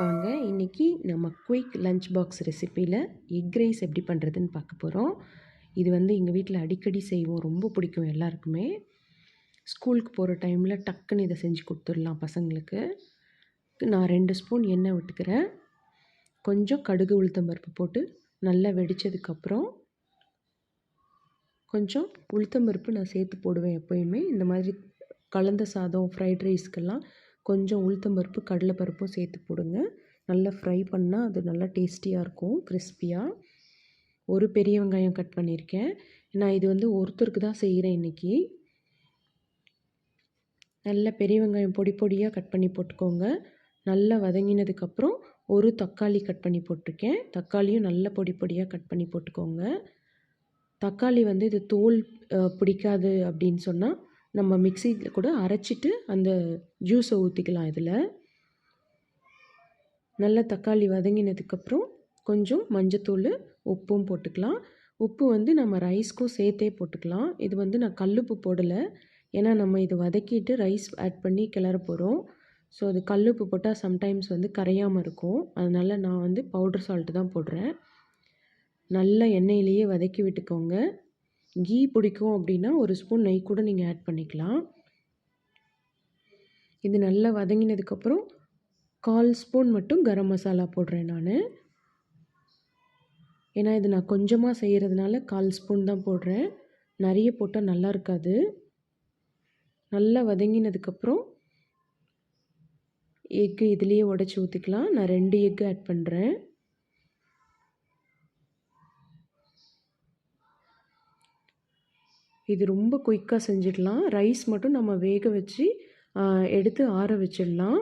வாங்க இன்றைக்கி நம்ம குயிக் லஞ்ச் பாக்ஸ் ரெசிப்பியில் எக் ரைஸ் எப்படி பண்ணுறதுன்னு பார்க்க போகிறோம். இது எங்கள் வீட்டில் அடிக்கடி செய்வோம், ரொம்ப பிடிக்கும் எல்லாருக்குமே. ஸ்கூலுக்கு போகிற டைமில் டக்குன்னு இதை செஞ்சு கொடுத்துடலாம் பசங்களுக்கு. நான் 2 ஸ்பூன் எண்ணெய் விட்டுக்கிறேன். கொஞ்சம் கடுகு உளுத்தம்பருப்பு போட்டு நல்லா வெடித்ததுக்கப்புறம் கொஞ்சம் உளுத்தம்பருப்பு நான் சேர்த்து போடுவேன் எப்போயுமே. இந்த மாதிரி கலந்த சாதம், ஃப்ரைட் ரைஸ்க்கெல்லாம் கொஞ்சம் உளுத்தம்பருப்பு கடலைப்பருப்பும் சேர்த்து போடுங்க. நல்லா ஃப்ரை பண்ணால் அது நல்லா டேஸ்டியாக இருக்கும், கிறிஸ்பியாக. ஒரு பெரிய வெங்காயம் கட் பண்ணியிருக்கேன். நான் இது ஒருத்தருக்கு தான் செய்கிறேன் இன்றைக்கி. நல்ல பெரிய வெங்காயம் பொடி பொடியாக கட் பண்ணி போட்டுக்கோங்க. நல்லா வதங்கினதுக்கப்புறம் ஒரு தக்காளி கட் பண்ணி போட்டிருக்கேன். தக்காளியும் நல்ல பொடி பொடியாக கட் பண்ணி போட்டுக்கோங்க. தக்காளி இது தோல் பிடிக்காது அப்படின்னு சொன்னால் நம்ம மிக்சியில் கூட அரைச்சிட்டு அந்த ஜூஸை ஊற்றிக்கலாம். இதில் நல்ல தக்காளி வதங்கினதுக்கப்புறம் கொஞ்சம் மஞ்சத்தூள், உப்பும் போட்டுக்கலாம். உப்பு நம்ம ரைஸ்க்கும் சேர்த்தே போட்டுக்கலாம். இது நான் கல்லுப்பு போடலை, ஏன்னா நம்ம இது வதக்கிட்டு ரைஸ் ஆட் பண்ணி கிளற போகிறோம். ஸோ அது கல்லுப்பு போட்டால் சம்டைம்ஸ் கரையாமல் இருக்கும். அதனால் நான் பவுடர் சால்ட்டு தான் போடுறேன். நல்ல எண்ணெயிலேயே வதக்கி விட்டுக்கோங்க. கீ பிடிக்கும் அப்படின்னா ஒரு ஸ்பூன் நெய் கூட நீங்கள் ஆட் பண்ணிக்கலாம். இது நல்லா வதங்கினதுக்கப்புறம் 1/4 ஸ்பூன் மட்டும் கரம் மசாலா போடுறேன் நான். ஏன்னா இது நான் கொஞ்சமாக செய்கிறதுனால 1/4 ஸ்பூன் தான் போடுறேன். நிறைய போட்டால் நல்லா இருக்காது. நல்லா வதங்கினதுக்கப்புறம் எக்கு இதுலேயே உடச்சி ஊற்றிக்கலாம். நான் 2 எக்கு ஆட் பண்ணுறேன். இது ரொம்ப குயிக்காக செஞ்சிடலாம். ரைஸ் மட்டும் நம்ம வேக வச்சு எடுத்து ஆற வச்சிடலாம்.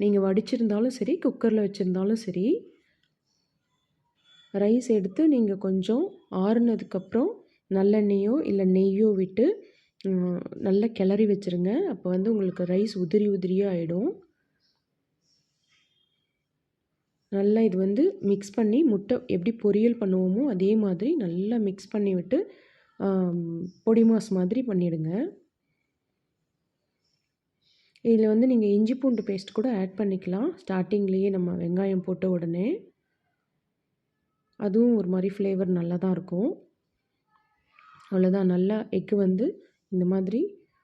நீங்கள் வடிச்சிருந்தாலும் சரி, குக்கரில் வச்சுருந்தாலும் சரி. ரைஸ் எடுத்து நீங்கள் கொஞ்சம் ஆறுனதுக்கப்புறம் நல்லெண்ணெயோ இல்லை நெய்யோ விட்டு நல்லா கிளறி வச்சுருங்க. அப்போ உங்களுக்கு ரைஸ் உதிரி உதிரியாக ஆகிடும். நல்லா இது மிக்ஸ் பண்ணி முட்டை எப்படி பொரியல் பண்ணுவோமோ அதே மாதிரி நல்லா மிக்ஸ் பண்ணி விட்டு பொடி மாஸ் மாதிரி பண்ணிவிடுங்க. இதில் நீங்கள் இஞ்சி பூண்டு பேஸ்ட் கூட ஆட் பண்ணிக்கலாம். ஸ்டார்டிங்லேயே நம்ம வெங்காயம் போட்ட உடனே அதுவும் ஒரு மாதிரி ஃப்ளேவர் நல்லா தான் இருக்கும். அவ்வளோதான். நல்லா எக்கு இந்த மாதிரி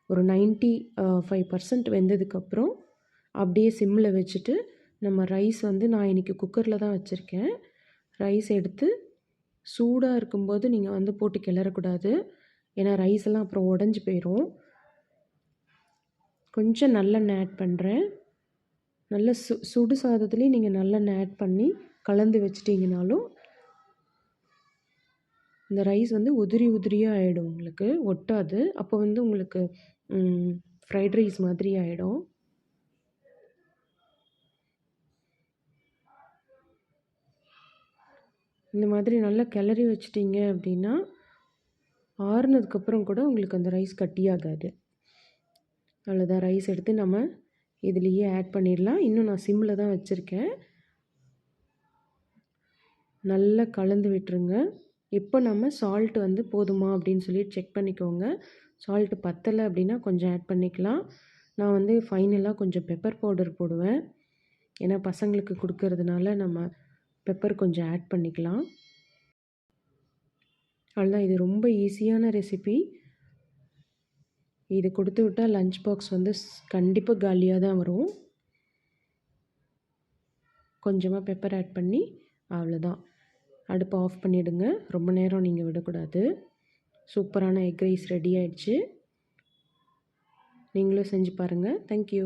ஒரு 95% வெந்ததுக்கப்புறம் அப்படியே சிம்மில் வச்சுட்டு நம்ம ரைஸ் நான் இன்றைக்கி குக்கரில் தான் வச்சுருக்கேன். ரைஸ் எடுத்து சூடாக இருக்கும்போது நீங்கள் போட்டு கிளறக்கூடாது, ஏன்னா ரைஸ் எல்லாம் அப்புறம் உடஞ்சி போயிடும். கொஞ்சம் நல்லெண்ணெய் ஆட் பண்ணுறேன். நல்ல சுடு சாதத்துலேயும் நீங்கள் நல்லெண்ணெய் ஆட் பண்ணி கலந்து வச்சிட்டிங்கனாலும் இந்த ரைஸ் உதிரி உதிரியாக ஆகிடும், உங்களுக்கு ஒட்டாது. அப்போ உங்களுக்கு ஃப்ரைட் ரைஸ் மாதிரி ஆகிடும். இந்த மாதிரி நல்லா கிளறி வச்சிட்டிங்க அப்படின்னா ஆறுனதுக்கப்புறம் கூட உங்களுக்கு அந்த ரைஸ் கட்டியாகாது. அவ்வளோதான். ரைஸ் எடுத்து நம்ம இதுலேயே ஆட் பண்ணிடலாம். இன்னும் நான் சிம்மில் தான் வச்சுருக்கேன். நல்லா கலந்து விட்டுருங்க. இப்போ நம்ம சால்ட் போதுமா அப்படின்னு சொல்லி செக் பண்ணிக்கோங்க. சால்ட்டு பத்தலை அப்படின்னா கொஞ்சம் ஆட் பண்ணிக்கலாம். நான் ஃபைனலாக கொஞ்சம் பெப்பர் பவுடர் போடுவேன், ஏன்னா பசங்களுக்கு கொடுக்கறதுனால நம்ம பெப்பர் கொஞ்சம் ஆட் பண்ணிக்கலாம். அவ்வளோதான். இது ரொம்ப ஈஸியான ரெசிபி. இது கொடுத்து விட்டால் லஞ்ச் பாக்ஸ் கண்டிப்பாக காலியாக தான் வரும். கொஞ்சமாக பெப்பர் ஆட் பண்ணி அவ்வளோதான். அடுப்பை ஆஃப் பண்ணிவிடுங்க. ரொம்ப நேரம் நீங்கள் விடக்கூடாது. சூப்பரான எக் ரைஸ் ரெடி ஆயிடுச்சு. நீங்களும் செஞ்சு பாருங்கள். தேங்க்யூ.